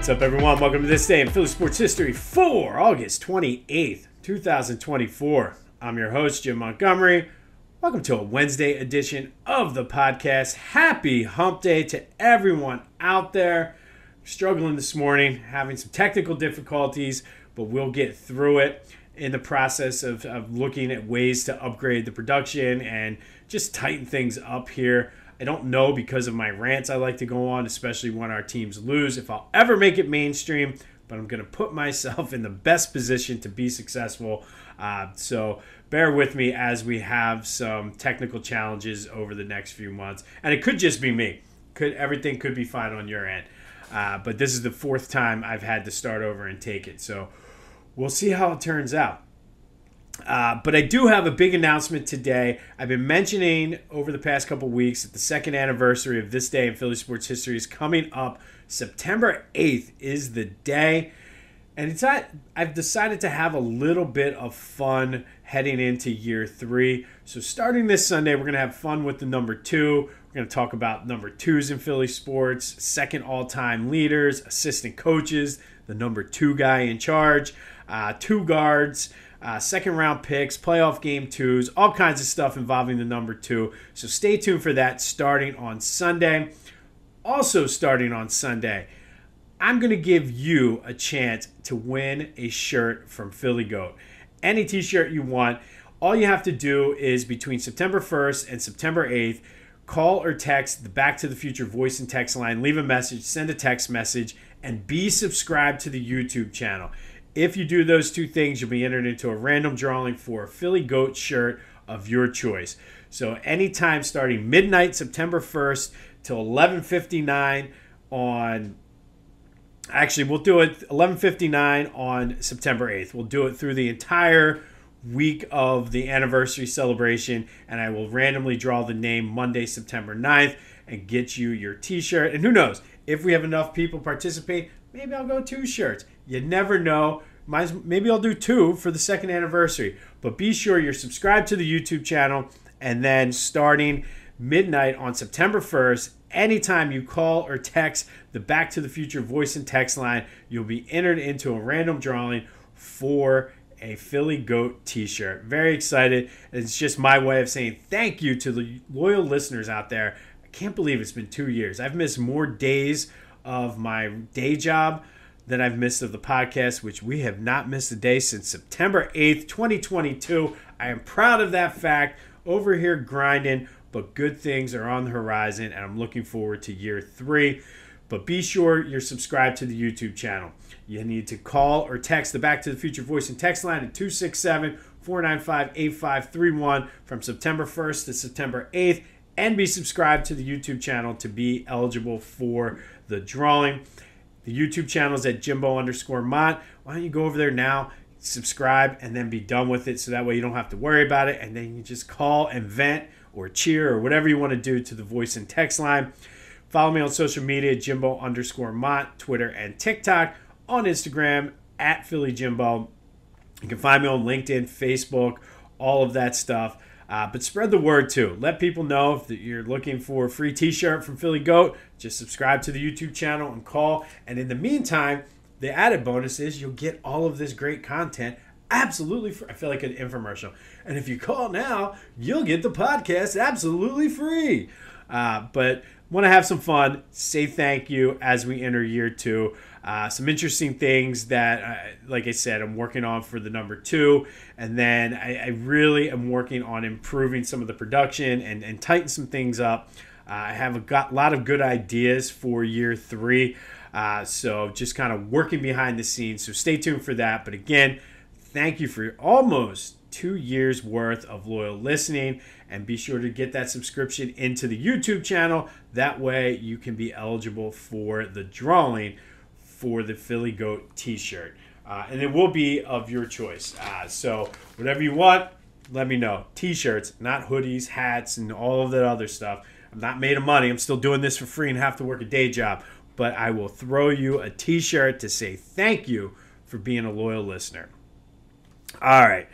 What's up, everyone? Welcome to this day in Philly sports history for August 28th, 2024. I'm your host, Jim Montgomery. Welcome to a Wednesday edition of the podcast. Happy hump day to everyone out there. Struggling this morning, having some technical difficulties, but we'll get through it in the process of looking at ways to upgrade the production and just tighten things up here. I don't know, because of my rants I like to go on, especially when our teams lose, if I'll ever make it mainstream, but I'm going to put myself in the best position to be successful. So bear with me as we have some technical challenges over the next few months. And it could just be me. Everything could be fine on your end. But this is the fourth time I've had to start over and take it. So we'll see how it turns out. But I do have a big announcement today. I've been mentioning over the past couple weeks that the second anniversary of this day in Philly sports history is coming up. September 8th is the day. And I've decided to have a little bit of fun heading into year 3. So starting this Sunday, we're going to have fun with the number 2. We're going to talk about number 2s in Philly sports, second all-time leaders, assistant coaches, the number 2 guy in charge, 2 guards, second round picks, playoff game 2s, all kinds of stuff involving the number 2. So stay tuned for that starting on Sunday. Also starting on Sunday, I'm going to give you a chance to win a shirt from Philly Goat. Any t-shirt you want. All you have to do is between September 1st and September 8th, call or text the Back to the Future voice and text line, leave a message, send a text message, and be subscribed to the YouTube channel. If you do those 2 things, you'll be entered into a random drawing for a Philly Goat shirt of your choice. So anytime starting midnight September 1st till 11:59 on... Actually, we'll do it 11:59 on September 8th. We'll do it through the entire week of the anniversary celebration, and I will randomly draw the name Monday, September 9th, and get you your t-shirt. And who knows, if we have enough people participate, maybe I'll go 2 shirts. You never know. Maybe I'll do 2 for the second anniversary. But be sure you're subscribed to the YouTube channel, and then starting midnight on September 1st, anytime you call or text the Back to the Future voice and text line, you'll be entered into a random drawing for a Philly Goat t-shirt. Very excited. It's just my way of saying thank you to the loyal listeners out there. I can't believe it's been 2 years. I've missed more days of my day job than I've missed of the podcast, which we have not missed a day since September 8th, 2022. I am proud of that fact. Over here grinding, but good things are on the horizon, and I'm looking forward to year 3. But be sure you're subscribed to the YouTube channel. You need to call or text the Back to the Future voice and text line at 267-495-8531 from September 1st to September 8th, and be subscribed to the YouTube channel to be eligible for the drawing. The YouTube channel is at Jimbo_Mont. Why don't you go over there now, subscribe, and then be done with it, so that way you don't have to worry about it, and then you just call and vent or cheer or whatever you want to do to the voice and text line. Follow me on social media, Jimbo_Mont, Twitter and TikTok. On Instagram, at PhillyJimbo. You can find me on LinkedIn, Facebook, all of that stuff. But spread the word too. Let people know if you're looking for a free t-shirt from Philly Goat. Just subscribe to the YouTube channel and call. And in the meantime, the added bonus is you'll get all of this great content absolutely free. I feel like an infomercial. And if you call now, you'll get the podcast absolutely free. But want to have some fun, say thank you as we enter year 2. Some interesting things that, like I said, I'm working on for the number 2. And then I really am working on improving some of the production and tighten some things up. I have a lot of good ideas for year 3. So just kind of working behind the scenes. So stay tuned for that. But again, thank you for almost 2 years worth of loyal listening, and be sure to get that subscription into the YouTube channel. That way you can be eligible for the drawing for the Philly Goat t-shirt. And it will be of your choice. So whatever you want, let me know. T-shirts, not hoodies, hats, and all of that other stuff. I'm not made of money. I'm still doing this for free and have to work a day job. But I will throw you a t-shirt to say thank you for being a loyal listener. All right.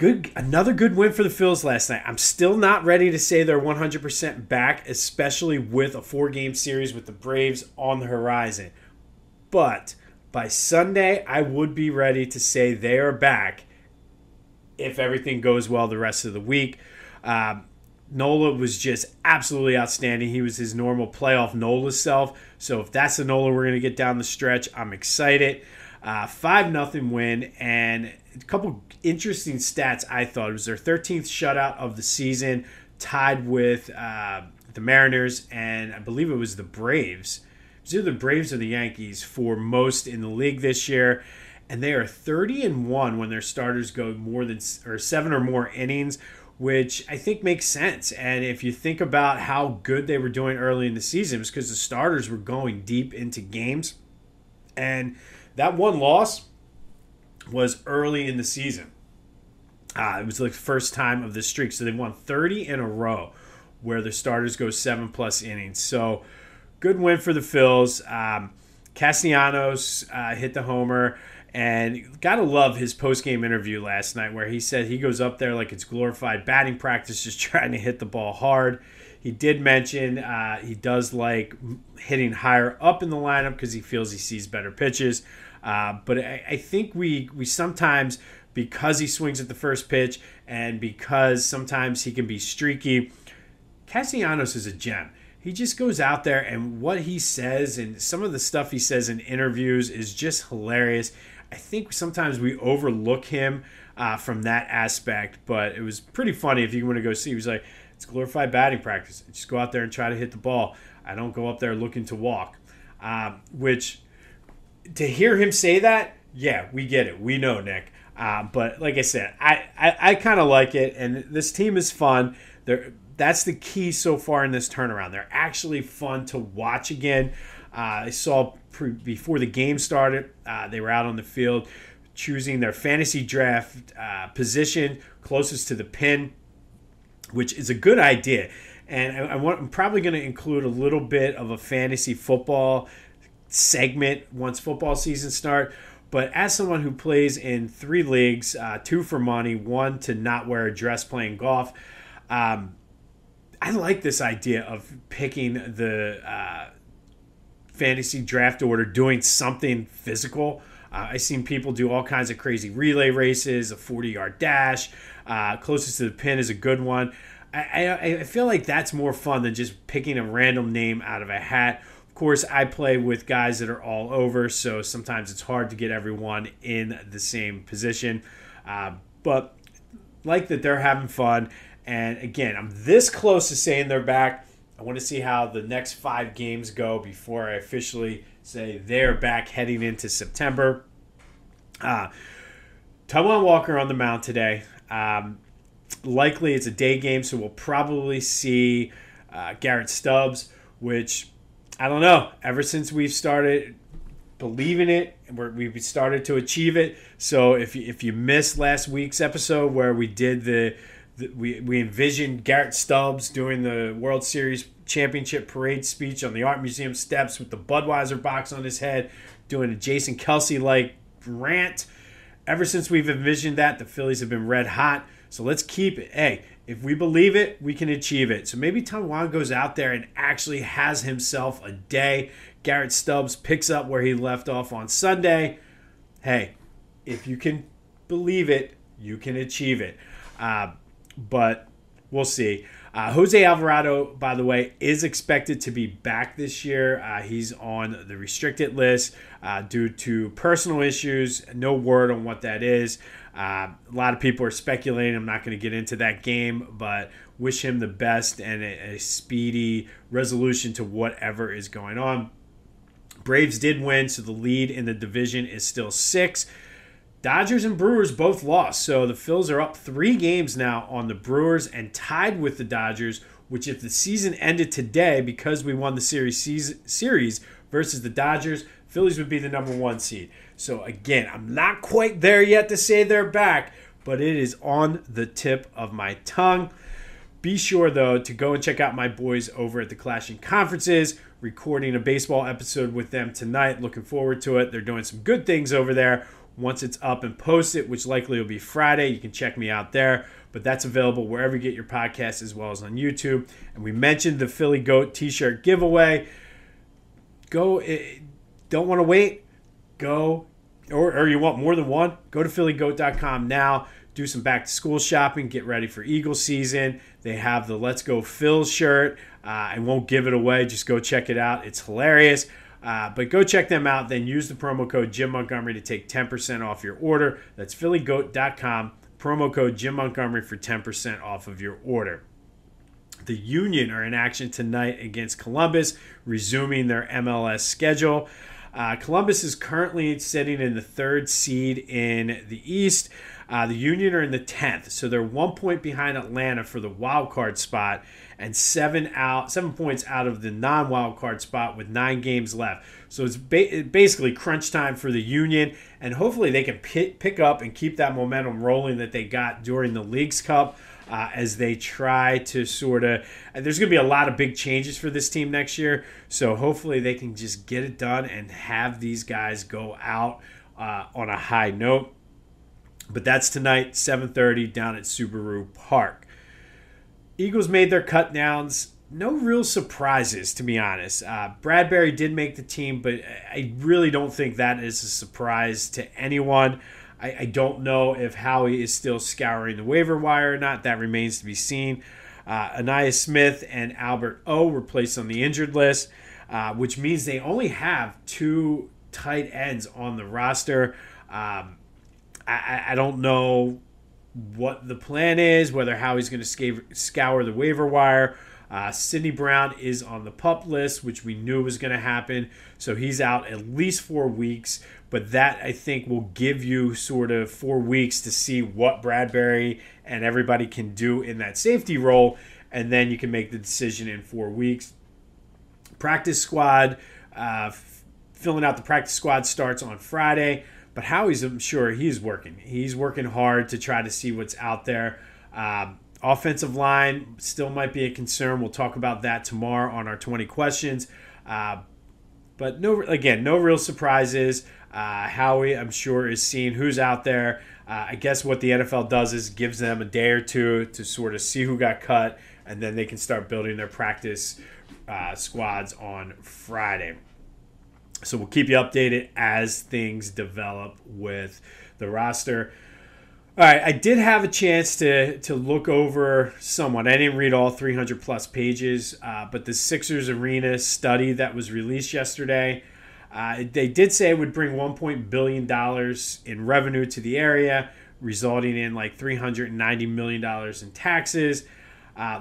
Another good win for the Phillies last night. I'm still not ready to say they're 100% back, especially with a 4-game series with the Braves on the horizon. But by Sunday, I would be ready to say they are back if everything goes well the rest of the week. Nola was just absolutely outstanding. He was his normal playoff Nola self. So if that's the Nola we're going to get down the stretch, I'm excited. 5-0 win, and a couple interesting stats I thought. It was their 13th shutout of the season, tied with the Mariners, and I believe it was the Braves. It was either the Braves or the Yankees for most in the league this year. And they are 30-1 when their starters go more than 7 or more innings, which I think makes sense. And if you think about how good they were doing early in the season, it was because the starters were going deep into games. And that one loss was early in the season. It was like the first time of the streak. So they won 30 in a row where the starters go 7+ innings. So good win for the Phils. Castellanos hit the homer. And got to love his post-game interview last night where he said he goes up there like it's glorified batting practice, just trying to hit the ball hard. He did mention he does like hitting higher up in the lineup because he feels he sees better pitches. But I think we sometimes, because he swings at the first pitch and because sometimes he can be streaky, Castellanos is a gem. He just goes out there, and what he says and some of the stuff he says in interviews is just hilarious. I think sometimes we overlook him from that aspect, but it was pretty funny if you want to go see. He was like, it's glorified batting practice. I just go out there and try to hit the ball. I don't go up there looking to walk. Which, to hear him say that, yeah, we get it. We know, Nick. But like I said, I kind of like it, and this team is fun. That's the key so far in this turnaround. They're actually fun to watch again. I saw before the game started, they were out on the field choosing their fantasy draft position closest to the pin, which is a good idea. And I'm probably going to include a little bit of a fantasy football segment once football season starts. But as someone who plays in 3 leagues, 2 for money, 1 to not wear a dress playing golf, I like this idea of picking the fantasy draft order, doing something physical. I've seen people do all kinds of crazy relay races, a 40-yard dash. Closest to the pin is a good one. I feel like that's more fun than just picking a random name out of a hat. Of course, I play with guys that are all over, so sometimes it's hard to get everyone in the same position. But like that they're having fun. And again, I'm this close to saying they're back. I want to see how the next 5 games go before I officially say they're back heading into September. Taijuan Walker on the mound today. Likely it's a day game, so we'll probably see Garrett Stubbs, which, I don't know, ever since we've started believing it, we've started to achieve it. So if you missed last week's episode where we did we envisioned Garrett Stubbs doing the World Series championship parade speech on the Art Museum steps with the Budweiser box on his head, doing a Jason Kelsey-like rant. Ever since we've envisioned that, the Phillies have been red hot. So let's keep it. Hey, if we believe it, we can achieve it. So maybe Taijuan goes out there and actually has himself a day. Garrett Stubbs picks up where he left off on Sunday. Hey, if you can believe it, you can achieve it. But we'll see. Jose Alvarado, by the way, is expected to be back this year. He's on the restricted list due to personal issues. No word on what that is. A lot of people are speculating. I'm not going to get into that game, but wish him the best and a speedy resolution to whatever is going on. Braves did win, so the lead in the division is still 6. Dodgers and Brewers both lost, so the Phils are up 3 games now on the Brewers and tied with the Dodgers, which if the season ended today because we won the series versus the Dodgers, Phillies would be the number 1 seed. So again, I'm not quite there yet to say they're back, but it is on the tip of my tongue. Be sure, though, to go and check out my boys over at the Clashing Conferences, recording a baseball episode with them tonight. Looking forward to it. They're doing some good things over there. once it's up and posted, which likely will be Friday. You can check me out there, but that's available wherever you get your podcasts as well as on YouTube. And we mentioned the Philly Goat t-shirt giveaway. Go, don't want to wait? Go, or you want more than one? Go to phillygoat.com now. Do some back-to-school shopping. Get ready for Eagle season. They have the Let's Go Phils shirt. I won't give it away. Just go check it out. It's hilarious. But go check them out. Then use the promo code Jim Montgomery to take 10% off your order. That's phillygoat.com. Promo code Jim Montgomery for 10% off of your order. The Union are in action tonight against Columbus, resuming their MLS schedule. Columbus is currently sitting in the 3rd seed in the East. The Union are in the 10th, so they're 1 point behind Atlanta for the wild card spot and 7 points out of the non-wild card spot with 9 games left. So it's basically crunch time for the Union, and hopefully they can pick up and keep that momentum rolling that they got during the Leagues Cup as they try to sort of – there's going to be a lot of big changes for this team next year, so hopefully they can just get it done and have these guys go out on a high note. But that's tonight, 7:30 down at Subaru Park. Eagles made their cut downs. No real surprises, to be honest. Bradbury did make the team, but I really don't think that is a surprise to anyone. I don't know if Howie is still scouring the waiver wire or not. That remains to be seen. Anaya Smith and Albert O were placed on the injured list, which means they only have 2 tight ends on the roster. I don't know what the plan is, whether Howie's going to scour the waiver wire. Sidney Brown is on the PUP list, which we knew was going to happen. So he's out at least 4 weeks. But that, I think, will give you sort of 4 weeks to see what Bradbury and everybody can do in that safety role. And then you can make the decision in 4 weeks. Practice squad, filling out the practice squad starts on Friday. But Howie's, I'm sure he's working. He's working hard to try to see what's out there. Offensive line still might be a concern. We'll talk about that tomorrow on our 20 questions. But no real surprises. Howie, I'm sure, is seeing who's out there. I guess what the NFL does is gives them a day or two to sort of see who got cut, and then they can start building their practice squads on Friday. So we'll keep you updated as things develop with the roster. All right, I did have a chance to look over somewhat. I didn't read all 300-plus pages, but the Sixers Arena study that was released yesterday, they did say it would bring $1 billion in revenue to the area, resulting in like $390 million in taxes.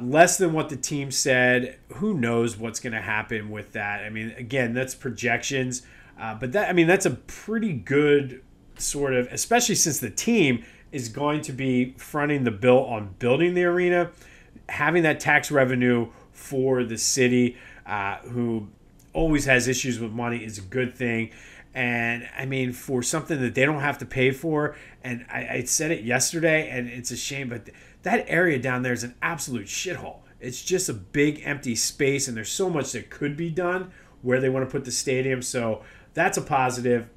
Less than what the team said. Who knows what's going to happen with that? I mean, again, that's projections. But that's a pretty good sort of, especially since the team is going to be fronting the bill on building the arena, having that tax revenue for the city, who always has issues with money, is a good thing. And I mean, for something that they don't have to pay for, and I said it yesterday, and it's a shame, but that area down there is an absolute shithole. It's just a big empty space, and there's so much that could be done where they want to put the stadium. So that's a positive.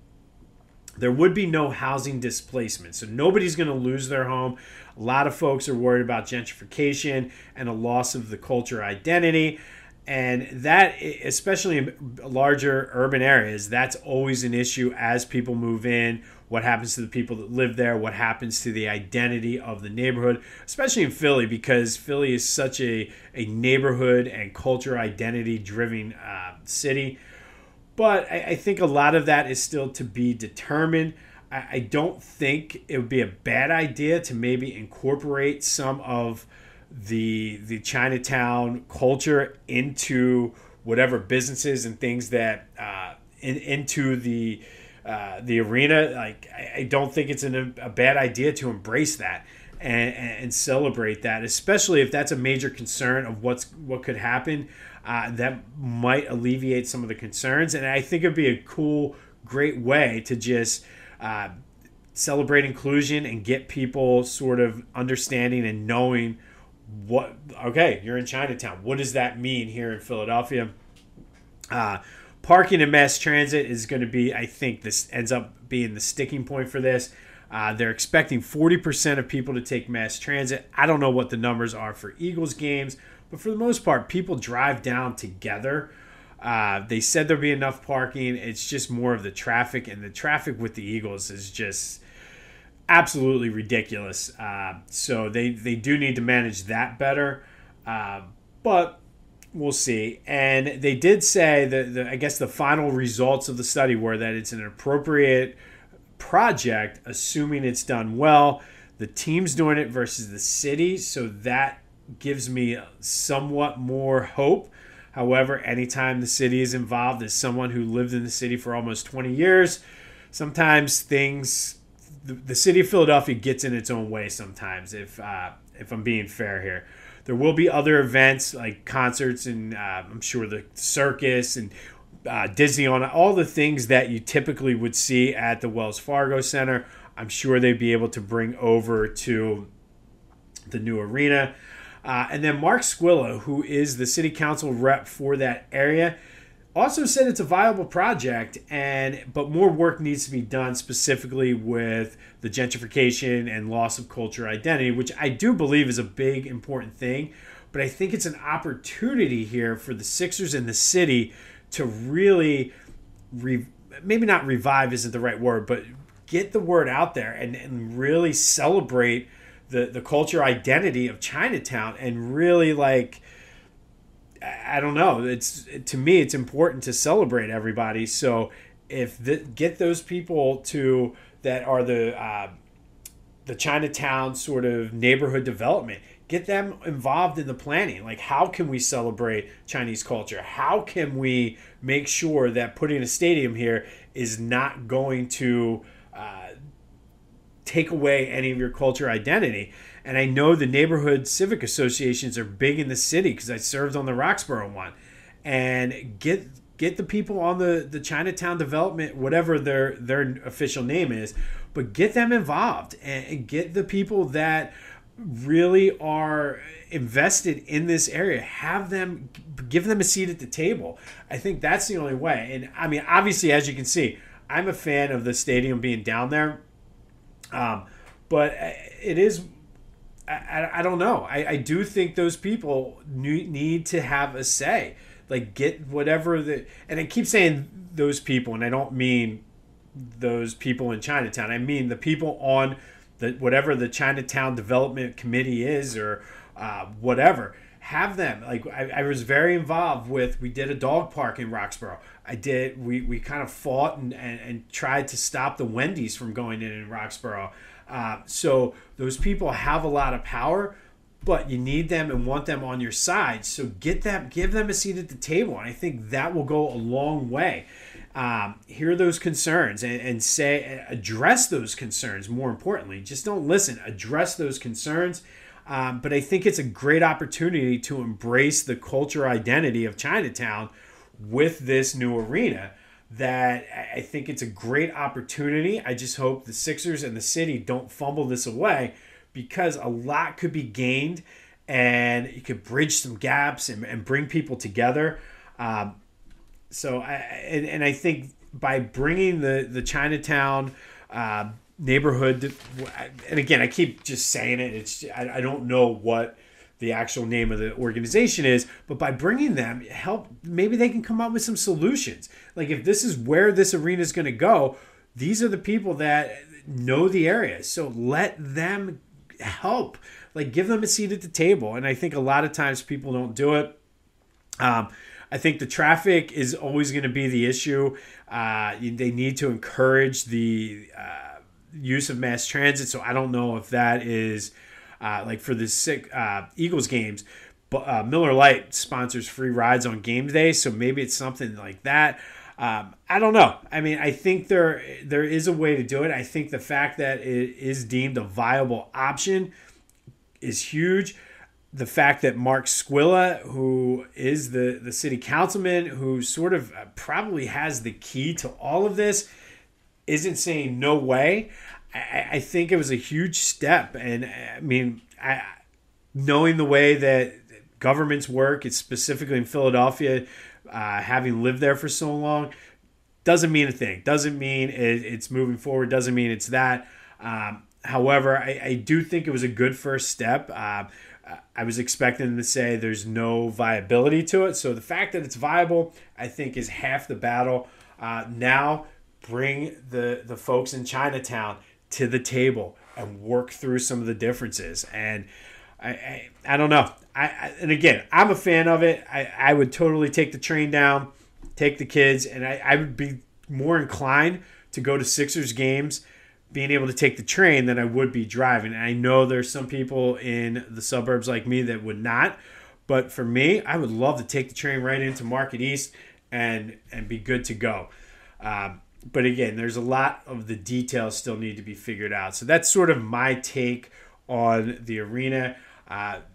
There would be no housing displacement, so nobody's going to lose their home. A lot of folks are worried about gentrification and a loss of the culture identity. And that, especially in larger urban areas, that's always an issue as people move in. What happens to the people that live there? What happens to the identity of the neighborhood? Especially in Philly, because Philly is such a neighborhood and culture identity-driven city. But I think a lot of that is still to be determined. I don't think it would be a bad idea to maybe incorporate some of the Chinatown culture into whatever businesses and things that into the arena. Like, I don't think it's a bad idea to embrace that and celebrate that, especially if that's a major concern of what could happen. That might alleviate some of the concerns, and I think it'd be a cool, great way to just celebrate inclusion and get people sort of understanding and knowing you're in Chinatown. What does that mean here in Philadelphia? Parking and mass transit is going to be, I think this ends up being the sticking point for this. They're expecting 40% of people to take mass transit. I don't know what the numbers are for Eagles games, but for the most part, people drive down together. They said there'll be enough parking. It's just more of the traffic, and the traffic with the Eagles is just absolutely ridiculous. So they do need to manage that better, but we'll see. And they did say that I guess the final results of the study were that it's an appropriate project, assuming it's done well. The team's doing it versus the city, so that gives me somewhat more hope. However, anytime the city is involved, as someone who lived in the city for almost 20 years, sometimes the city of Philadelphia gets in its own way sometimes, if I'm being fair here. There will be other events like concerts and I'm sure the circus and Disney, on all the things that you typically would see at the Wells Fargo Center. I'm sure they'd be able to bring over to the new arena. And then Mark Squilla, who is the city council rep for that area, also said it's a viable project, but more work needs to be done specifically with the gentrification and loss of cultural identity, which I do believe is a big, important thing. But I think it's an opportunity here for the Sixers and the city to really, maybe not revive isn't the right word, but get the word out there and really celebrate the culture identity of Chinatown, and really, like, I don't know, to me it's important to celebrate everybody. So get those people to that are the Chinatown sort of neighborhood development, get them involved in the planning. Like, how can we celebrate Chinese culture? How can we make sure that putting a stadium here is not going to take away any of your culture identity? And I know the neighborhood civic associations are big in the city because I served on the Roxborough one. And get the people on the Chinatown development, whatever their official name is, but get them involved and get the people that really are invested in this area, give them a seat at the table. I think that's the only way. And I mean, obviously, as you can see, I'm a fan of the stadium being down there. But it is, I don't know. I do think those people need to have a say. Like, get whatever and I keep saying those people, and I don't mean those people in Chinatown. I mean the people on whatever the Chinatown Development Committee is, or whatever. Have them. Like, I was very involved we did a dog park in Roxborough. We kind of fought and tried to stop the Wendy's from going in Roxborough. So those people have a lot of power, but you need them and want them on your side. So give them a seat at the table. And I think that will go a long way. Hear those concerns and address those concerns. More importantly, just don't listen, address those concerns. But I think it's a great opportunity to embrace the culture identity of Chinatown with this new arena. That I think it's a great opportunity. I just hope the Sixers and the city don't fumble this away, because a lot could be gained and you could bridge some gaps and bring people together. So I think by bringing the Chinatown neighborhood, and again, I keep just saying it, I don't know what the actual name of the organization is, but by bringing them, maybe they can come up with some solutions. Like, if this is where this arena is going to go, these are the people that know the area, so let them help. Like, give them a seat at the table. And I think a lot of times people don't do it. I think the traffic is always going to be the issue. They need to encourage the use of mass transit, so I don't know if that is like for the Eagles games, but Miller Lite sponsors free rides on game day, so maybe it's something like that. I don't know. I mean, I think there is a way to do it. I think the fact that it is deemed a viable option is huge. The fact that Mark Squilla, who is the city councilman, who sort of probably has the key to all of this, isn't saying no way. I think it was a huge step. And I mean, knowing the way that governments work, it's specifically in Philadelphia, having lived there for so long, doesn't mean a thing. Doesn't mean it's moving forward. Doesn't mean it's that. However, I do think it was a good first step. I was expecting them to say there's no viability to it. So the fact that it's viable, I think, is half the battle. Now bring the folks in Chinatown to the table and work through some of the differences. And I don't know. And again, I'm a fan of it. I would totally take the train down, take the kids, and I would be more inclined to go to Sixers games being able to take the train than I would be driving. And I know there's some people in the suburbs like me that would not. But for me, I would love to take the train right into Market East and be good to go. But again, there's a lot of the details still need to be figured out. So that's sort of my take on the arena.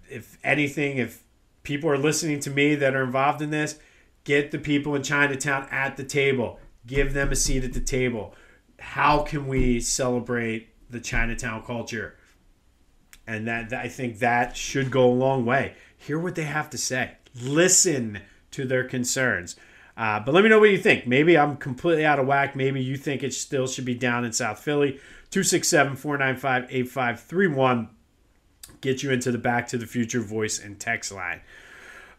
If anything, if people are listening to me that are involved in this, get the people in Chinatown at the table. Give them a seat at the table. How can we celebrate the Chinatown culture? And that I think that should go a long way. Hear what they have to say. Listen to their concerns. But let me know what you think. Maybe I'm completely out of whack. Maybe you think it still should be down in South Philly. 267-495-8531. Get you into the Back to the Future voice and text line.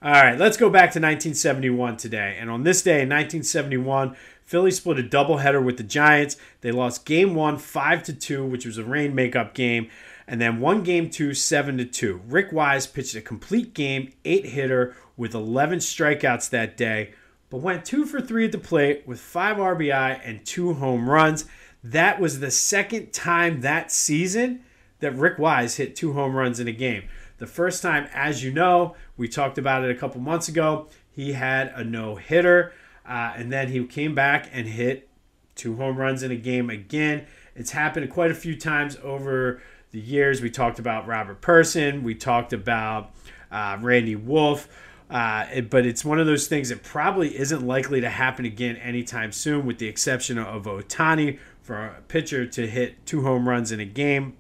All right, let's go back to 1971 today. And on this day in 1971, Philly split a doubleheader with the Giants. They lost Game 1 5-2, which was a rain makeup game, and then won Game 2 7-2. Rick Wise pitched a complete game, 8-hitter with 11 strikeouts that day, but went 2 for 3 at the plate with 5 RBI and 2 home runs. That was the second time that season that Rick Wise hit 2 home runs in a game. The first time, as you know, we talked about it a couple months ago, he had a no-hitter, and then he came back and hit 2 home runs in a game again. It's happened quite a few times over the years. We talked about Robert Person. We talked about Randy Wolf. But it's one of those things that probably isn't likely to happen again anytime soon, with the exception of Ohtani, for a pitcher to hit 2 home runs in a game.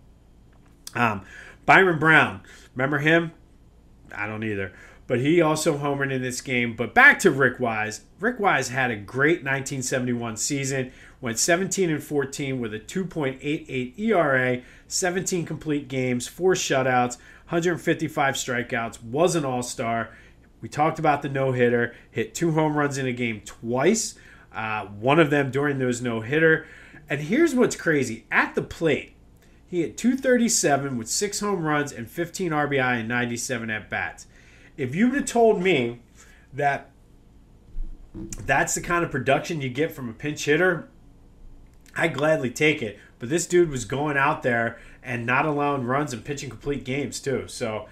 Byron Brown, remember him? I don't either. But he also homered in this game. But back to Rick Wise. Rick Wise had a great 1971 season. Went 17-14 with a 2.88 ERA, 17 complete games, 4 shutouts, 155 strikeouts, was an all-star. We talked about the no-hitter, hit 2 home runs in a game twice, one of them during those no-hitter. And here's what's crazy. At the plate, he hit 237 with 6 home runs and 15 RBI and 97 at-bats. If you would have told me that that's the kind of production you get from a pinch hitter, I'd gladly take it. But this dude was going out there and not allowing runs and pitching complete games too. So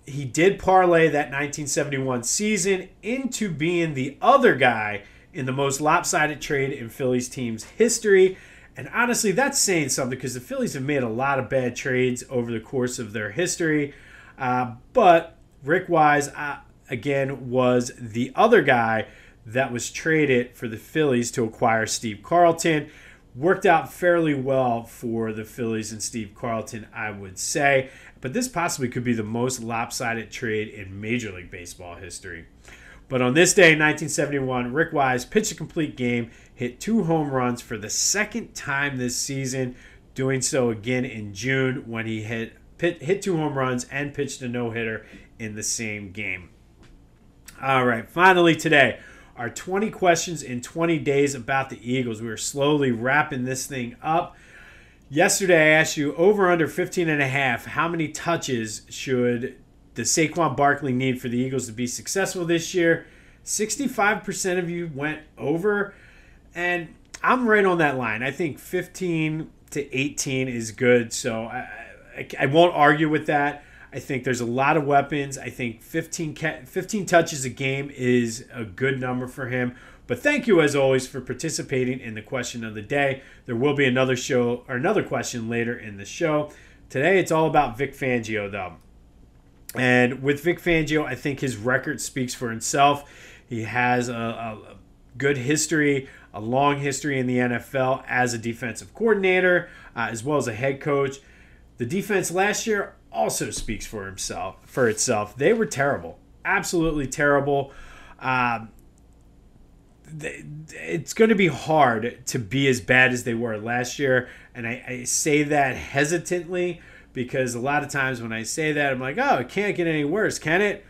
he did parlay that 1971 season into being the other guy in the most lopsided trade in Phillies team's history. And honestly, that's saying something, because the Phillies have made a lot of bad trades over the course of their history. But Rick Wise, again, was the other guy that was traded for the Phillies to acquire Steve Carlton. Worked out fairly well for the Phillies and Steve Carlton, I would say. But this possibly could be the most lopsided trade in Major League Baseball history. But on this day in 1971, Rick Wise pitched a complete game, hit 2 home runs for the second time this season, doing so again in June when he hit 2 home runs and pitched a no-hitter in the same game. All right, finally today, our 20 questions in 20 days about the Eagles. We're slowly wrapping this thing up. Yesterday, I asked you over under 15.5, how many touches should does Saquon Barkley need for the Eagles to be successful this year? 65% of you went over, and I'm right on that line. I think 15 to 18 is good, so I won't argue with that. I think there's a lot of weapons. I think 15 touches a game is a good number for him. But thank you, as always, for participating in the question of the day. There will be another question later in the show. Today, it's all about Vic Fangio, though. And with Vic Fangio, I think his record speaks for himself. He has a good history, a long history in the NFL as a defensive coordinator, as well as a head coach. The defense last year also speaks for itself. They were terrible, absolutely terrible. it's going to be hard to be as bad as they were last year. And I say that hesitantly because a lot of times when I say that, I'm like, oh, it can't get any worse, can it?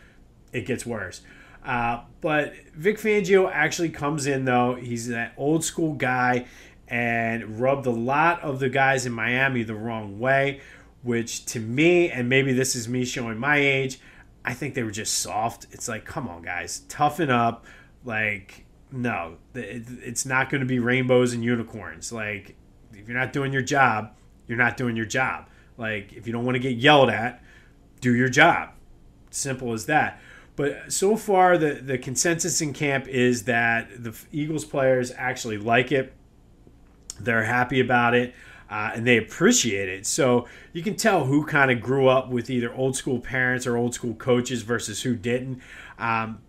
It gets worse. But Vic Fangio actually comes in, though. He's that old school guy and rubbed a lot of the guys in Miami the wrong way, which to me, and maybe this is me showing my age, I think they were just soft. It's like, come on, guys, toughen up. Like, no, it's not going to be rainbows and unicorns. Like, if you're not doing your job, you're not doing your job. Like, if you don't want to get yelled at, do your job. Simple as that. But so far, the consensus in camp is that the Eagles players actually like it. They're happy about it, and they appreciate it. So you can tell who kind of grew up with either old school parents or old school coaches versus who didn't.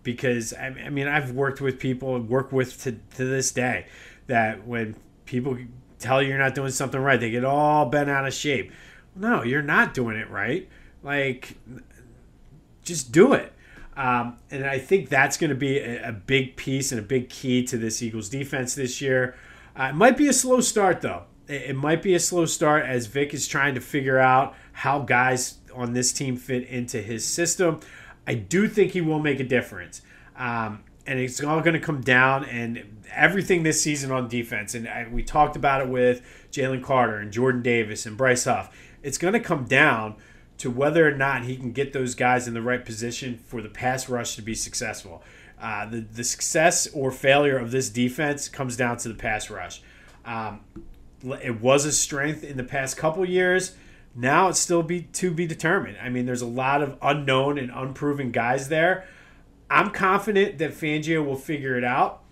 Because, I mean, I've worked with people and work with to this day that when people tell you you're not doing something right, they get all bent out of shape. No, you're not doing it right. Like, just do it. And I think that's going to be a big piece and a big key to this Eagles defense this year. It might be a slow start, though. It might be a slow start as Vic is trying to figure out how guys on this team fit into his system. I do think he will make a difference. And it's all going to come down and everything this season on defense. And we talked about it with Jalen Carter and Jordan Davis and Bryce Huff. It's going to come down to whether or not he can get those guys in the right position for the pass rush to be successful. The success or failure of this defense comes down to the pass rush. It was a strength in the past couple years. Now it's still to be determined. I mean, there's a lot of unknown and unproven guys there. I'm confident that Fangio will figure it out.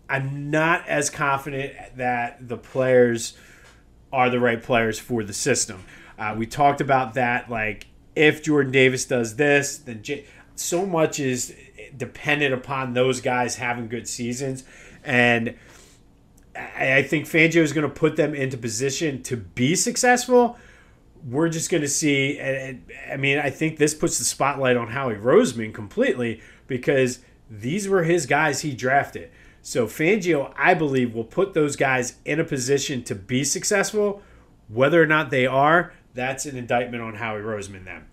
I'm not as confident that the players are the right players for the system. We talked about that, like, if Jordan Davis does this, then so much is dependent upon those guys having good seasons. And I think Fangio is going to put them into position to be successful. We're just going to see. I mean, I think this puts the spotlight on Howie Roseman completely because these were his guys he drafted. So Fangio, I believe, will put those guys in a position to be successful. Whether or not they are, that's an indictment on Howie Roseman then.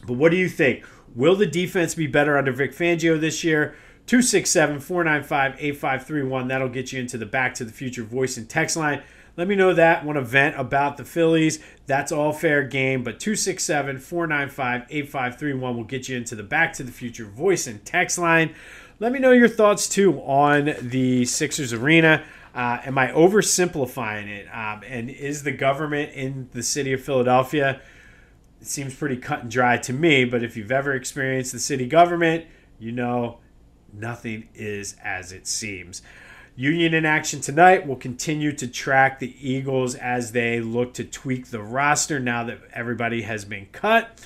But what do you think? Will the defense be better under Vic Fangio this year? 267-495-8531. That'll get you into the Back to the Future voice and text line. Let me know that. Want to vent about the Phillies. That's all fair game. But 267-495-8531 will get you into the Back to the Future voice and text line. Let me know your thoughts, too, on the Sixers arena. Am I oversimplifying it? And is the government in the city of Philadelphia? It seems pretty cut and dry to me, but if you've ever experienced the city government, you know nothing is as it seems. Union in action tonight. We'll continue to track the Eagles as they look to tweak the roster now that everybody has been cut.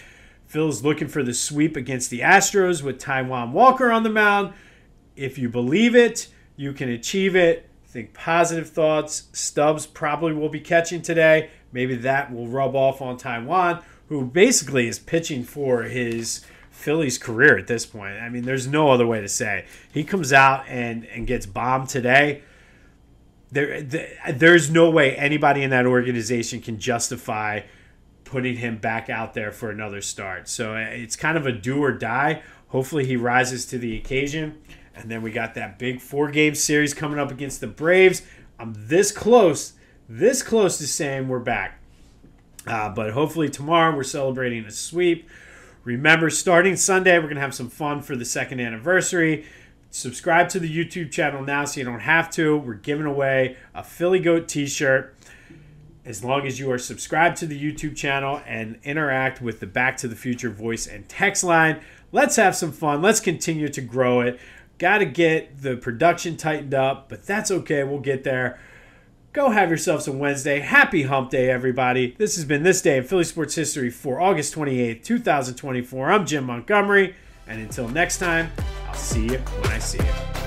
Phil's looking for the sweep against the Astros with Taijuan Walker on the mound. If you believe it, you can achieve it. Think positive thoughts. Stubbs probably will be catching today. Maybe that will rub off on Taijuan, who basically is pitching for his Phillies career at this point. I mean, there's no other way to say. He comes out and gets bombed today. There's no way anybody in that organization can justify putting him back out there for another start. So it's kind of a do or die. Hopefully he rises to the occasion. And then we got that big 4-game series coming up against the Braves. I'm this close to saying we're back. But hopefully tomorrow we're celebrating a sweep. Remember, starting Sunday, we're going to have some fun for the 2nd anniversary. Subscribe to the YouTube channel now so you don't have to. We're giving away a Philly Goat t-shirt as long as you are subscribed to the YouTube channel and interact with the Back to the Future voice and text line. Let's have some fun. Let's continue to grow it. Got to get the production tightened up, but that's okay. We'll get there. Go have yourself some Wednesday. Happy hump day, everybody. This has been This Day in Philly Sports History for August 28th, 2024. I'm Jim Montgomery, and until next time, I'll see you when I see you.